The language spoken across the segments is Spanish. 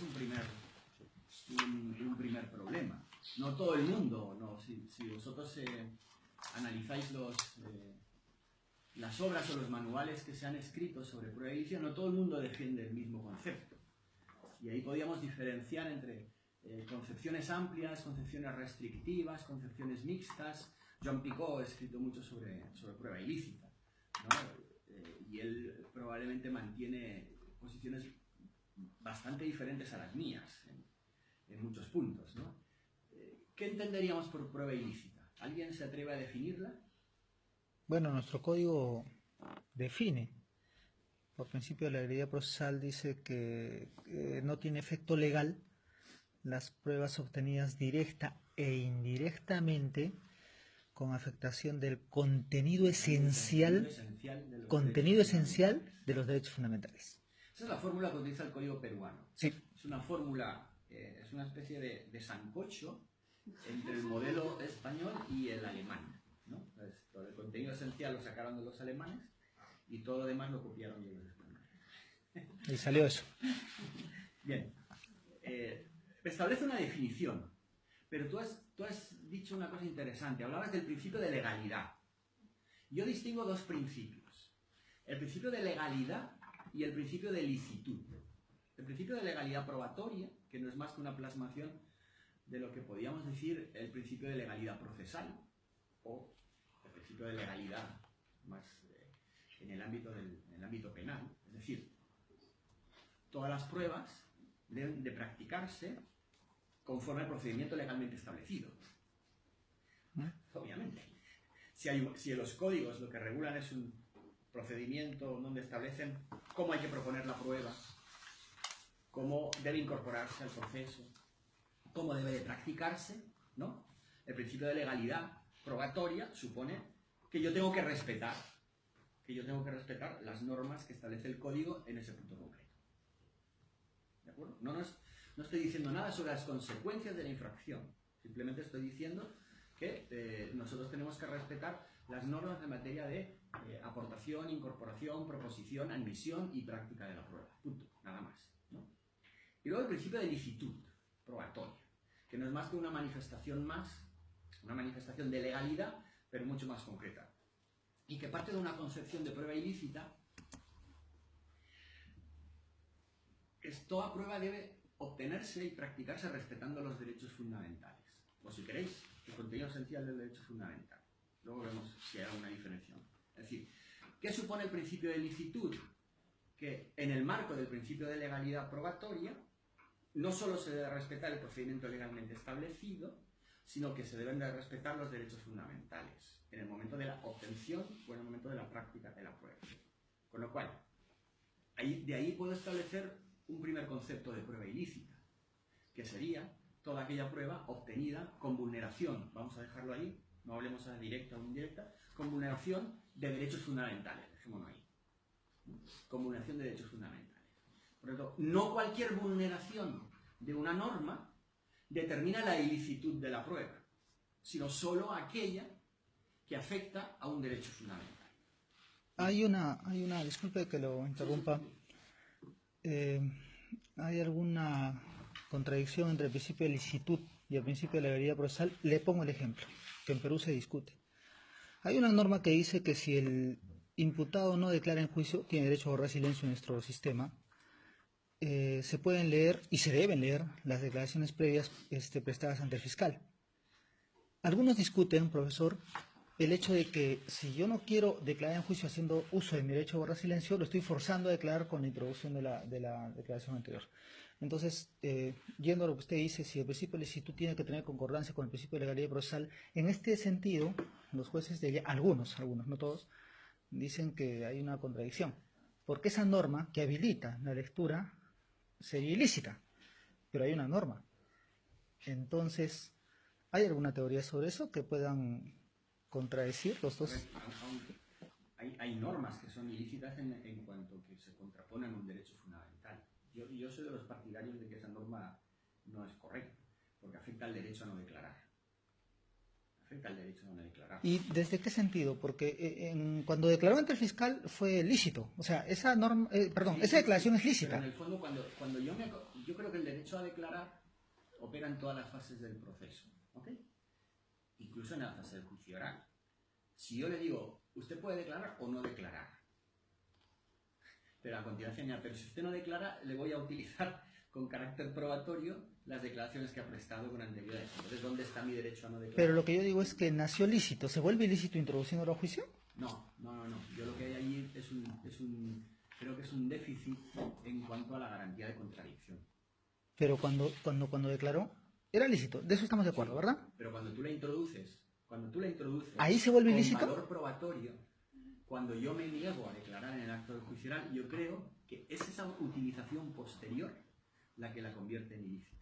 es un primer problema. No todo el mundo, no, si vosotros analizáis las obras o los manuales que se han escrito sobre prueba y lícita, no todo el mundo defiende el mismo concepto. Y ahí podríamos diferenciar entre concepciones amplias, concepciones restrictivas, concepciones mixtas. Jean Picot ha escrito mucho sobre prueba ilícita, ¿no? Y él probablemente mantiene posiciones bastante diferentes a las mías en muchos puntos, ¿no? ¿Qué entenderíamos por prueba ilícita? ¿Alguien se atreve a definirla? Bueno, nuestro código define, por principio de la legalidad procesal, dice que no tiene efecto legal las pruebas obtenidas directa e indirectamente con afectación del contenido esencial de los derechos fundamentales. Esa es la fórmula que utiliza el código peruano. Sí. Es una fórmula, es una especie de sancocho entre el modelo español y el alemán, ¿no? Entonces, todo el contenido esencial lo sacaron de los alemanes y todo lo demás lo copiaron de los españoles. Y salió eso. Bien. Establece una definición, pero tú has dicho una cosa interesante. Hablabas del principio de legalidad. Yo distingo dos principios. El principio de legalidad y el principio de licitud. El principio de legalidad probatoria, que no es más que una plasmación de lo que podríamos decir el principio de legalidad procesal, o el principio de legalidad más en el ámbito penal. Es decir, todas las pruebas deben de practicarse conforme al procedimiento legalmente establecido. Obviamente. Si los códigos lo que regulan es un procedimiento donde establecen cómo hay que proponer la prueba, cómo debe incorporarse al proceso, cómo debe de practicarse, ¿no? El principio de legalidad probatoria supone que yo tengo que respetar las normas que establece el código en ese punto concreto. ¿De acuerdo? No estoy diciendo nada sobre las consecuencias de la infracción. Simplemente estoy diciendo que nosotros tenemos que respetar las normas en materia de aportación, incorporación, proposición, admisión y práctica de la prueba. Punto. Nada más, ¿no? Y luego el principio de licitud probatoria, que no es más que una manifestación de legalidad, pero mucho más concreta. Y que parte de una concepción de prueba ilícita. Toda prueba debe obtenerse y practicarse respetando los derechos fundamentales. O si queréis, el contenido esencial del derecho fundamental. Luego vemos si hay alguna diferencia. Es decir, ¿qué supone el principio de licitud? Que en el marco del principio de legalidad probatoria, no solo se debe respetar el procedimiento legalmente establecido, sino que se deben de respetar los derechos fundamentales en el momento de la obtención o en el momento de la práctica de la prueba. Con lo cual, de ahí puedo establecer un primer concepto de prueba ilícita, que sería toda aquella prueba obtenida con vulneración, vamos a dejarlo ahí, no hablemos a directa o indirecta, con vulneración de derechos fundamentales, dejémoslo ahí, con vulneración de derechos fundamentales. Por lo tanto, no cualquier vulneración de una norma determina la ilicitud de la prueba, sino solo aquella que afecta a un derecho fundamental. Hay una, disculpe que lo interrumpa, hay alguna contradicción entre el principio de licitud y el principio de legalidad procesal. Le pongo el ejemplo, que en Perú se discute. Hay una norma que dice que si el imputado no declara en juicio, tiene derecho a borrar silencio en nuestro sistema. Se pueden leer y se deben leer las declaraciones previas prestadas ante el fiscal. Algunos discuten, profesor, el hecho de que si yo no quiero declarar en juicio haciendo uso de mi derecho a borrar silencio, lo estoy forzando a declarar con la introducción de la declaración anterior. Entonces, yendo a lo que usted dice, si el principio de licitud tiene que tener concordancia con el principio de legalidad procesal, en este sentido, los jueces de algunos, no todos, dicen que hay una contradicción, porque esa norma que habilita la lectura sería ilícita, pero hay una norma. Entonces, ¿hay alguna teoría sobre eso que puedan contradecir los dos? Hay normas que son ilícitas en cuanto que se contraponen a un derecho fundamental. Yo soy de los partidarios de que esa norma no es correcta, porque afecta al derecho a no declarar. afecta al derecho a no declarar. ¿Y desde qué sentido? Porque cuando declaró ante el fiscal fue lícito. O sea, esa norma, esa declaración es lícita. Pero en el fondo, cuando yo creo que el derecho a declarar opera en todas las fases del proceso, ¿ok? Incluso en la fase del juicio oral. Si yo le digo, usted puede declarar o no declarar, pero a continuación, pero si usted no declara, le voy a utilizar con carácter probatorio las declaraciones que ha prestado con anterioridad. Entonces, ¿dónde está mi derecho a no declarar? Pero lo que yo digo es que nació lícito. ¿Se vuelve ilícito introduciéndolo a juicio? No. Yo lo que hay allí creo que es un déficit en cuanto a la garantía de contradicción. Pero cuando declaró, era lícito. De eso estamos de acuerdo, ¿verdad? Pero cuando tú la introduces, ¿ahí se vuelve con ilícito? valor probatorio, cuando yo me niego a declarar en el acto del juicio oral, yo creo que es esa utilización posterior la que la convierte en ilícita.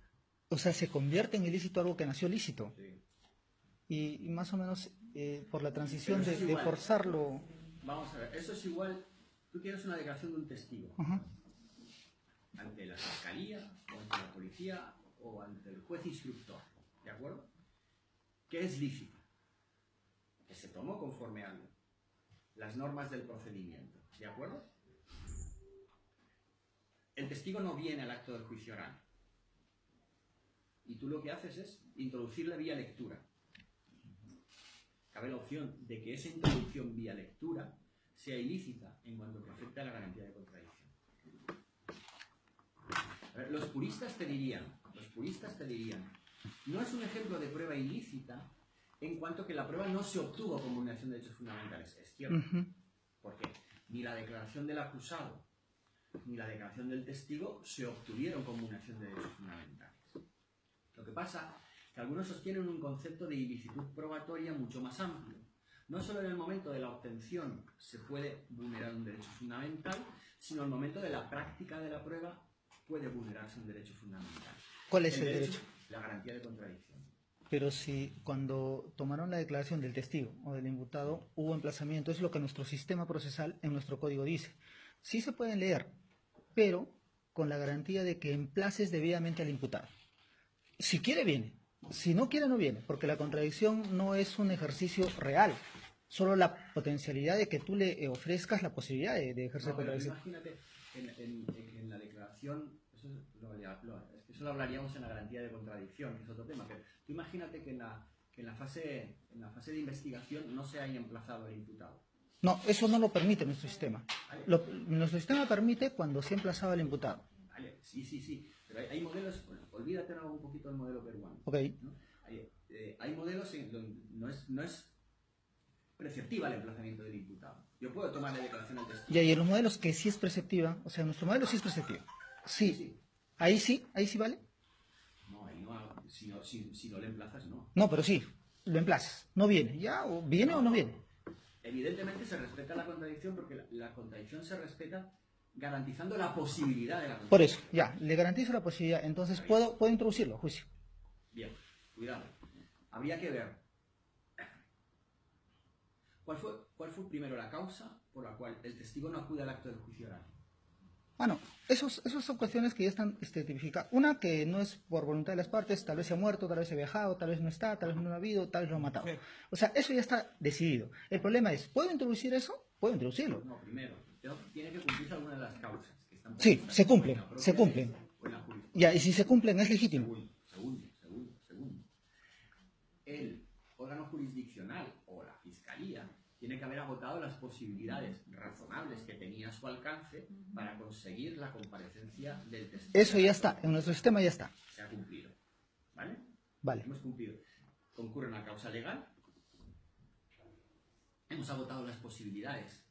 O sea, se convierte en ilícito algo que nació lícito. Sí. Y más o menos por la transición Pero eso es de igual. forzarlo. Vamos a ver, eso es igual. Tú tienes una declaración de un testigo Ajá. ante la fiscalía, o ante la policía, o ante el juez instructor, ¿de acuerdo? Que es lícito, que se tomó conforme a las normas del procedimiento, ¿de acuerdo? El testigo no viene al acto del juicio oral. Y tú lo que haces es introducirle vía lectura. Cabe la opción de que esa introducción vía lectura sea ilícita en cuanto que afecta a la garantía de contradicción. A ver, los puristas te dirían, no es un ejemplo de prueba ilícita en cuanto que la prueba no se obtuvo con vulneración de derechos fundamentales. Es cierto. Porque ni la declaración del acusado ni la declaración del testigo se obtuvieron con vulneración de derechos fundamentales. Lo que pasa es que algunos sostienen un concepto de ilicitud probatoria mucho más amplio. No solo en el momento de la obtención se puede vulnerar un derecho fundamental, sino en el momento de la práctica de la prueba puede vulnerarse un derecho fundamental. ¿Cuál es el derecho? La garantía de contradicción. Pero si cuando tomaron la declaración del testigo o del imputado hubo emplazamiento, es lo que nuestro sistema procesal en nuestro código dice. Sí se pueden leer, pero con la garantía de que emplaces debidamente al imputado. Si quiere, viene. Si no quiere, no viene, porque la contradicción no es un ejercicio real, solo la potencialidad de que tú le ofrezcas la posibilidad de ejercer contradicción. Imagínate en la declaración, eso lo hablaríamos en la garantía de contradicción, que es otro tema, pero tú imagínate que en la fase de investigación no se haya emplazado al imputado. No, eso no lo permite nuestro sistema. Nuestro sistema permite cuando se ha emplazado al imputado. Vale, sí. Pero hay modelos, bueno, olvídate ahora un poquito del modelo peruano. Okay. ¿No? Hay modelos en donde no es preceptiva el emplazamiento del imputado. Yo puedo tomar la declaración al testigo. Y hay en los modelos que sí es preceptiva, o sea, nuestro modelo sí es preceptivo. Sí. Ahí sí vale. No, ahí no, si no le emplazas, no. No, pero sí, lo emplazas. No viene, ya, o viene o no viene. Evidentemente se respeta la contradicción porque la contradicción se respeta garantizando la posibilidad de la contradicción. Por eso, ya, le garantizo la posibilidad, entonces puedo introducirlo a juicio. Bien, cuidado. Habría que ver cuál fue primero la causa por la cual el testigo no acude al acto del juicio oral. Bueno, esos son cuestiones que ya están tipificadas. Una que no es por voluntad de las partes, tal vez se ha muerto, tal vez se ha viajado, tal vez no está, tal vez no ha habido, tal vez lo ha matado. O sea, eso ya está decidido. El problema es, ¿puedo introducir eso? Puedo introducirlo. No, primero, tiene que cumplirse alguna de las causas que están Sí, se cumplen. Ya, y si se cumplen, es legítimo. Segundo. El órgano jurisdiccional o la fiscalía tiene que haber agotado las posibilidades razonables que tenía a su alcance para conseguir la comparecencia del testigo. Eso ya está, en nuestro sistema ya está. Se ha cumplido. ¿Vale? Vale. Hemos cumplido. Concurre una causa legal. Hemos agotado las posibilidades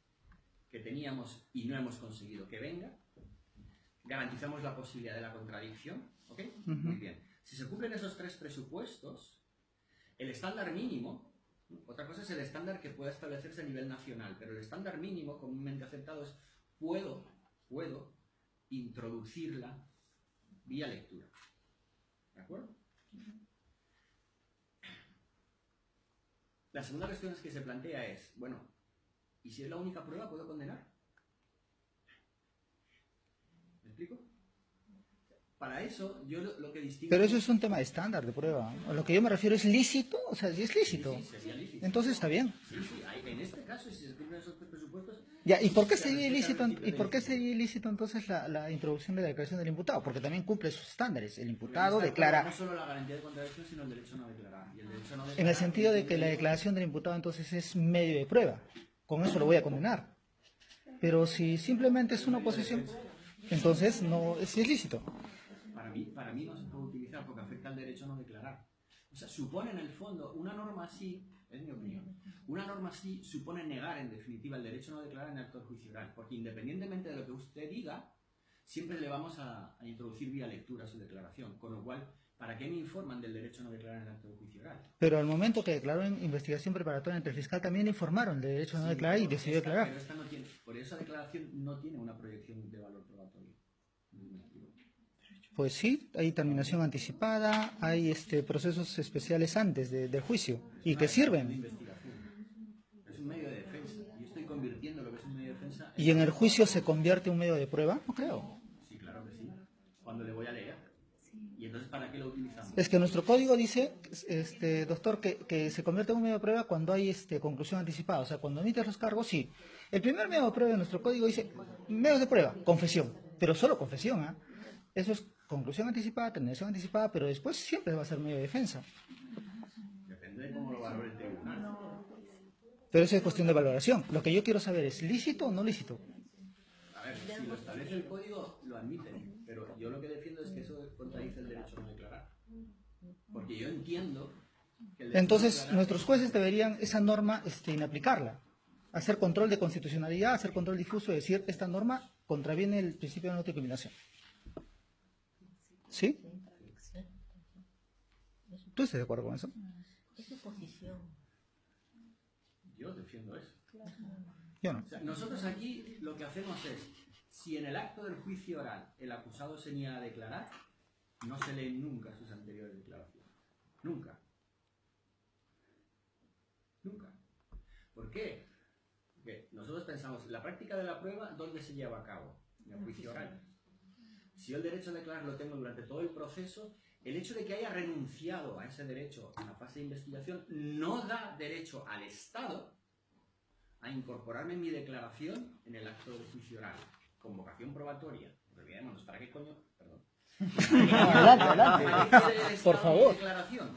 que teníamos y no hemos conseguido que venga. Garantizamos la posibilidad de la contradicción. ¿Ok? Muy bien. Si se cumplen esos tres presupuestos, el estándar mínimo. Otra cosa es el estándar que pueda establecerse a nivel nacional, pero el estándar mínimo comúnmente aceptado es puedo introducirla vía lectura. ¿De acuerdo? La segunda cuestión que se plantea es, bueno, ¿y si es la única prueba puedo condenar? ¿Me explico? para eso, yo lo que distingo... Pero eso es un tema de estándar de prueba. A lo que yo me refiero es lícito, o sea, si es lícito. Sí, sería lícito. Entonces está bien. Sí, en este caso, si se cumplen esos presupuestos... Ya, ¿y por qué se sería respeta ilícito, el principio y por qué de sería ilícito entonces la introducción de la declaración del imputado? Porque también cumple sus estándares. El Porque imputado en esta declara, no solo la garantía de contradicción, sino el derecho a no declarar. Y el derecho a no en el declarar sentido de que la entiende- declaración del imputado entonces es medio de prueba. Con eso lo voy a condenar. Pero si simplemente es una oposición, entonces no es ilícito. Para mí no se puede utilizar porque afecta al derecho a no declarar. O sea, supone en el fondo, una norma así, es mi opinión, una norma así supone negar en definitiva el derecho a no declarar en el acto de juicio oral, porque independientemente de lo que usted diga, siempre le vamos a introducir vía lectura su declaración, con lo cual, ¿para qué me informan del derecho a no declarar en el acto de juicio oral? Pero al momento que declaró en investigación preparatoria ante el fiscal también le informaron del derecho a no Sí, declarar y pero decidió esta- declarar. Pero esta no tiene, por esa declaración no tiene una proyección de valor probatorio. Pues sí, hay terminación anticipada, hay procesos especiales antes del juicio y que De sirven. investigación. Es un medio de defensa. Yo estoy convirtiendo lo que es un medio de defensa ¿Y en el juicio se convierte en un medio de prueba? No creo. Sí, claro que sí. Cuando le voy a leer. ¿Y entonces para qué lo utilizamos? Es que nuestro código dice, doctor, que se convierte en un medio de prueba cuando hay conclusión anticipada. O sea, cuando emites los cargos, sí. El primer medio de prueba de nuestro código dice, medios de prueba, confesión. Pero solo confesión, ¿ah? Eso es conclusión anticipada, terminación anticipada, pero después siempre va a ser medio de defensa. Depende de cómo lo valore el tribunal. Pero eso es cuestión de valoración. Lo que yo quiero saber es, ¿lícito o no lícito? A ver, si lo establece el código, lo admiten. Pero yo lo que defiendo es que eso contradice el derecho a no declarar. Porque yo entiendo que el derecho Entonces, a no declarar nuestros jueces deberían esa norma inaplicarla. Hacer control de constitucionalidad, hacer control difuso, decir, esta norma contraviene el principio de no autoincriminación. ¿Sí? ¿Tú estás de acuerdo con eso? Es su posición. Yo defiendo eso. Yo no. O sea, nosotros aquí lo que hacemos es, si en el acto del juicio oral el acusado se niega a declarar, no se leen nunca sus anteriores declaraciones. Nunca. Nunca. ¿Por qué? Porque nosotros pensamos, la práctica de la prueba, ¿dónde se lleva a cabo? En el juicio oral. Si yo el derecho a declarar lo tengo durante todo el proceso, el hecho de que haya renunciado a ese derecho en la fase de investigación no da derecho al Estado a incorporarme en mi declaración en el acto del juicio oral. Convocación probatoria. Olvidémonos, ¿para qué coño? Perdón. Adelante, adelante. ¿Para qué quiere el Estado Por favor. mi declaración?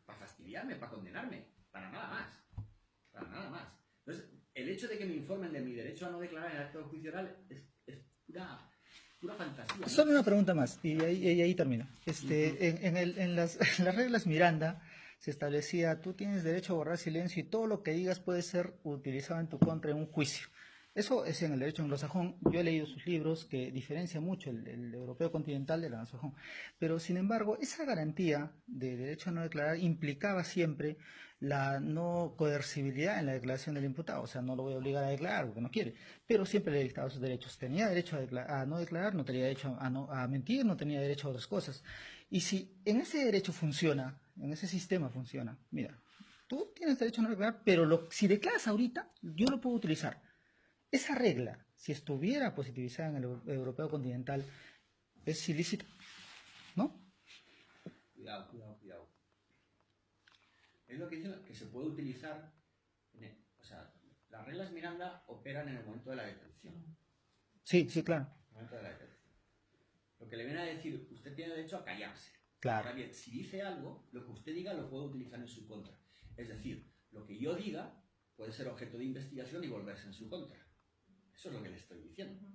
Para fastidiarme, para condenarme. Para nada más. Para nada más. Entonces, el hecho de que me informen de mi derecho a no declarar en el acto del juicio oral es pura fantasía, ¿no? Solo una pregunta más, y ahí termina. En las reglas Miranda se establecía, tú tienes derecho a borrar silencio y todo lo que digas puede ser utilizado en tu contra en un juicio. Eso es en el derecho anglosajón. Yo he leído sus libros que diferencia mucho el europeo continental del anglosajón. Pero, sin embargo, esa garantía de derecho a no declarar implicaba siempre la no coercibilidad en la declaración del imputado. O sea, no lo voy a obligar a declarar porque no quiere. Pero siempre le dictaba sus derechos. Tenía derecho a no declarar, no tenía derecho a mentir, no tenía derecho a otras cosas. Y si en ese derecho funciona, en ese sistema funciona, mira, tú tienes derecho a no declarar, pero si declaras ahorita, yo lo puedo utilizar. Esa regla, si estuviera positivizada en el europeo continental, es ilícita, ¿no? Cuidado. Es lo que dicen que se puede utilizar, o sea, las reglas Miranda operan en el momento de la detención. Sí, claro. En el momento de la detención. Lo que le viene a decir, usted tiene derecho a callarse. Claro. Ahora bien, si dice algo, lo que usted diga lo puede utilizar en su contra. Es decir, lo que yo diga puede ser objeto de investigación y volverse en su contra. Eso es lo que le estoy diciendo.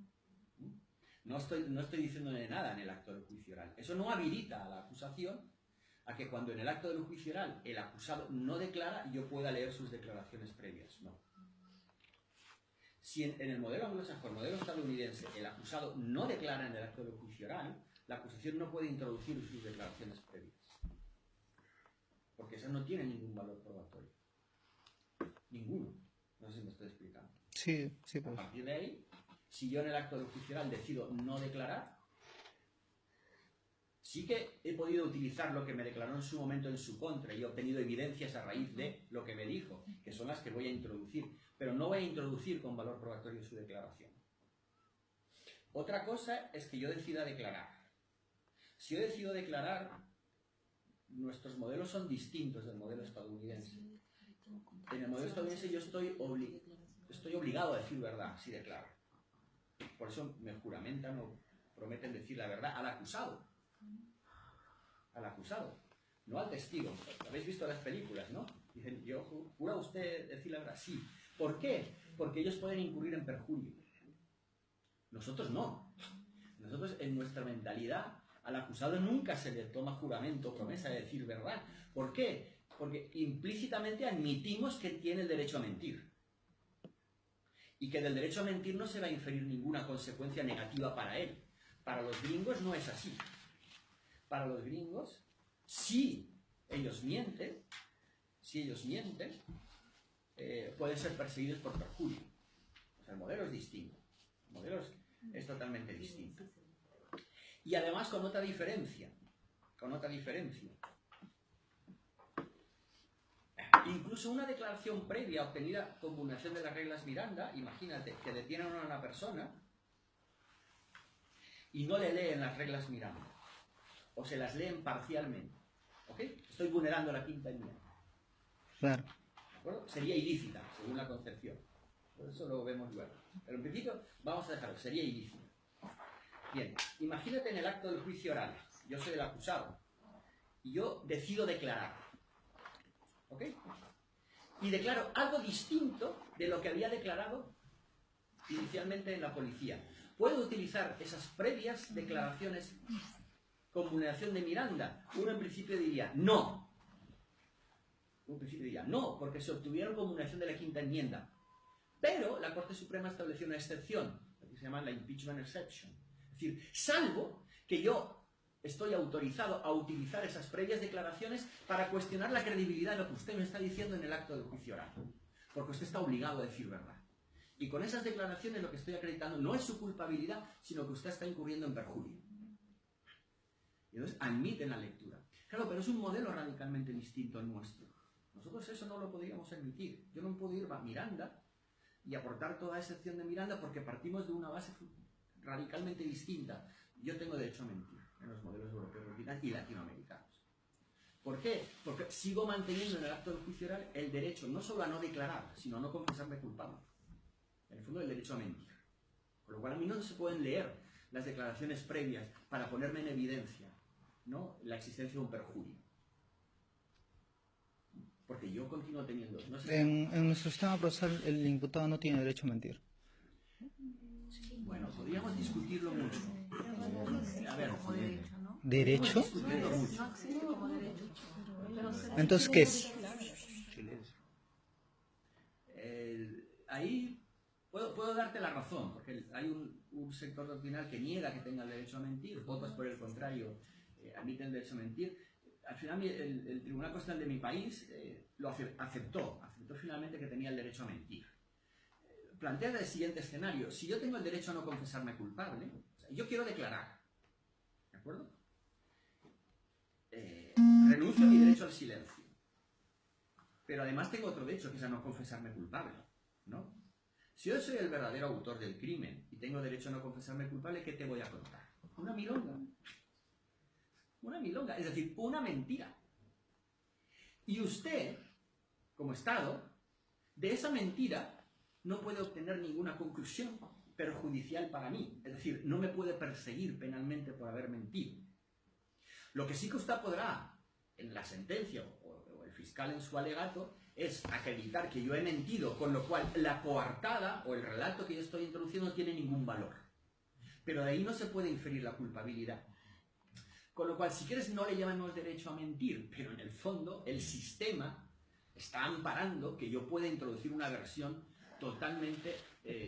No estoy diciéndole nada en el acto del juicio oral. Eso no habilita a la acusación a que cuando en el acto del juicio oral el acusado no declara, yo pueda leer sus declaraciones previas. No. Si en el modelo anglosajón, el modelo estadounidense, el acusado no declara en el acto del juicio oral, la acusación no puede introducir sus declaraciones previas. Porque eso no tiene ningún valor probatorio. Ninguno. No sé si me estoy explicando. Sí, A pues. partir de ahí, si yo en el acto del juicio oral decido no declarar, sí que he podido utilizar lo que me declaró en su momento en su contra y he obtenido evidencias a raíz de lo que me dijo, que son las que voy a introducir, pero no voy a introducir con valor probatorio su declaración. Otra cosa es que yo decida declarar. Si yo decido declarar, nuestros modelos son distintos del modelo estadounidense. En el modelo estadounidense yo estoy obligado a decir verdad si declaro. Por eso me juramentan o prometen decir la verdad al acusado. Al acusado, no al testigo. Habéis visto las películas, ¿no? Dicen, ¿jura usted decir la verdad? Sí. ¿Por qué? Porque ellos pueden incurrir en perjurio. Nosotros no. Nosotros, en nuestra mentalidad, al acusado nunca se le toma juramento o promesa de decir verdad. ¿Por qué? Porque implícitamente admitimos que tiene el derecho a mentir. Y que del derecho a mentir no se va a inferir ninguna consecuencia negativa para él. Para los gringos no es así. Para los gringos, si ellos mienten, pueden ser perseguidos por perjurio. O sea, el modelo es distinto. El modelo es totalmente distinto. Y además con otra diferencia. Incluso una declaración previa obtenida con vulneración de las reglas Miranda, imagínate que detienen a una persona y no le leen las reglas Miranda, o se las leen parcialmente. ¿Ok? Estoy vulnerando la quinta enmienda. Claro. ¿De acuerdo? Sería ilícita, según la concepción. Por eso lo vemos luego. Pero en principio, vamos a dejarlo, sería ilícita. Bien, imagínate en el acto del juicio oral. Yo soy el acusado. Y yo decido declarar. ¿Ok? Y declaro algo distinto de lo que había declarado inicialmente en la policía. ¿Puedo utilizar esas previas declaraciones con vulneración de Miranda? Uno en principio diría no. Porque se obtuvieron con vulneración de la quinta enmienda. Pero la Corte Suprema estableció una excepción, que se llama la impeachment exception. Es decir, salvo que yo estoy autorizado a utilizar esas previas declaraciones para cuestionar la credibilidad de lo que usted me está diciendo en el acto del juicio oral. Porque usted está obligado a decir verdad. Y con esas declaraciones lo que estoy acreditando no es su culpabilidad, sino que usted está incurriendo en perjurio. Y entonces admiten la lectura. Claro, pero es un modelo radicalmente distinto al nuestro. Nosotros eso no lo podríamos admitir. Yo no puedo ir a Miranda y aportar toda excepción de Miranda porque partimos de una base radicalmente distinta. Yo tengo derecho a mentir en los modelos europeos y latinoamericanos. ¿Por qué? Porque sigo manteniendo en el acto del juicio oral el derecho no solo a no declarar, sino a no confesarme culpable. En el fondo, el derecho a mentir. Con lo cual, a mí no se pueden leer las declaraciones previas para ponerme en evidencia, ¿no?, la existencia de un perjurio. Porque yo continúo teniendo... No sé en nuestro sistema procesal, el imputado no tiene derecho a mentir. Bueno, podríamos discutirlo mucho. A ver, ¿Derecho? mucho. Entonces, ¿qué es? Ahí puedo darte la razón, porque hay un sector doctrinal que niega que tenga el derecho a mentir, otros por el contrario admiten el derecho a mentir. Al final el Tribunal Constitucional de mi país lo aceptó finalmente que tenía el derecho a mentir. Plantea el siguiente escenario: si yo tengo el derecho a no confesarme culpable, o sea, yo quiero declarar, ¿de acuerdo? Renuncio a mi derecho al silencio, pero además tengo otro derecho, que es a no confesarme culpable, ¿no? Si yo soy el verdadero autor del crimen y tengo derecho a no confesarme culpable, ¿qué te voy a contar? Una milonga. Una milonga, es decir, una mentira. Y usted, como Estado, de esa mentira no puede obtener ninguna conclusión perjudicial para mí. Es decir, no me puede perseguir penalmente por haber mentido. Lo que sí que usted podrá, en la sentencia o el fiscal en su alegato, es acreditar que yo he mentido, con lo cual la coartada o el relato que yo estoy introduciendo no tiene ningún valor. Pero de ahí no se puede inferir la culpabilidad. Con lo cual, si quieres, no le llamamos derecho a mentir, pero en el fondo el sistema está amparando que yo pueda introducir una versión totalmente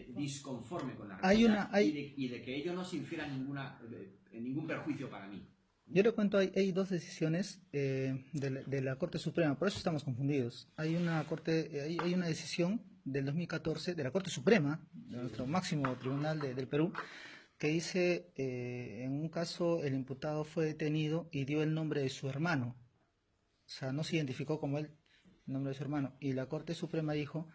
disconforme con la realidad y de que ello no se infiera ningún perjuicio para mí. Yo le cuento, hay dos decisiones de la Corte Suprema, por eso estamos confundidos. Hay una decisión del 2014 de la Corte Suprema, de nuestro máximo tribunal del Perú, que dice, en un caso el imputado fue detenido y dio el nombre de su hermano. O sea, no se identificó como él, el nombre de su hermano. Y la Corte Suprema dijo,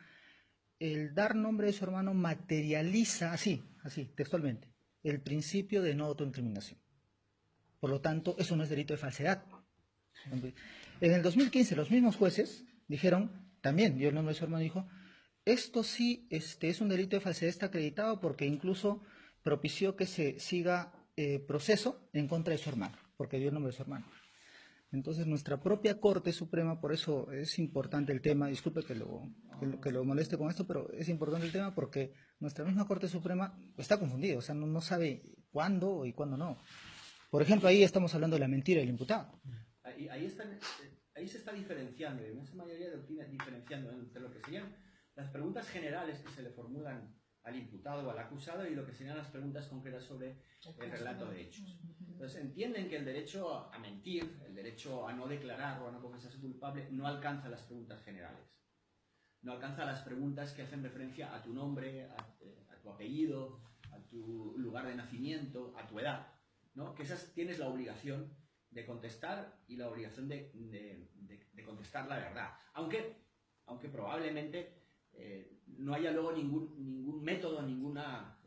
el dar nombre de su hermano materializa, así, textualmente, el principio de no autoincriminación. Por lo tanto, eso no es delito de falsedad. En el 2015, los mismos jueces dijeron, también, dio el nombre de su hermano, dijo, esto sí es un delito de falsedad, está acreditado porque incluso propició que se siga proceso en contra de su hermano, porque dio el nombre de su hermano. Entonces, nuestra propia Corte Suprema, por eso es importante el tema, disculpe que lo moleste con esto, pero es importante el tema porque nuestra misma Corte Suprema está confundida, o sea, no sabe cuándo y cuándo no. Por ejemplo, ahí estamos hablando de la mentira del imputado. Ahí se está diferenciando, en esa mayoría de doctrinas diferenciando entre lo que serían las preguntas generales que se le formulan al imputado o al acusado y lo que serían las preguntas concretas sobre el relato de hechos. Entonces entienden que el derecho a mentir, el derecho a no declarar o a no confesarse culpable no alcanza las preguntas generales. No alcanza las preguntas que hacen referencia a tu nombre, a tu apellido, a tu lugar de nacimiento, a tu edad, ¿no? Que esas tienes la obligación de contestar y la obligación de contestar la verdad. Aunque probablemente no haya luego ningún método, ninguna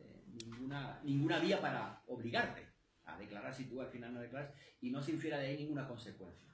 vía para obligarte a declarar si tú al final no declaras y no se infiera de ahí ninguna consecuencia.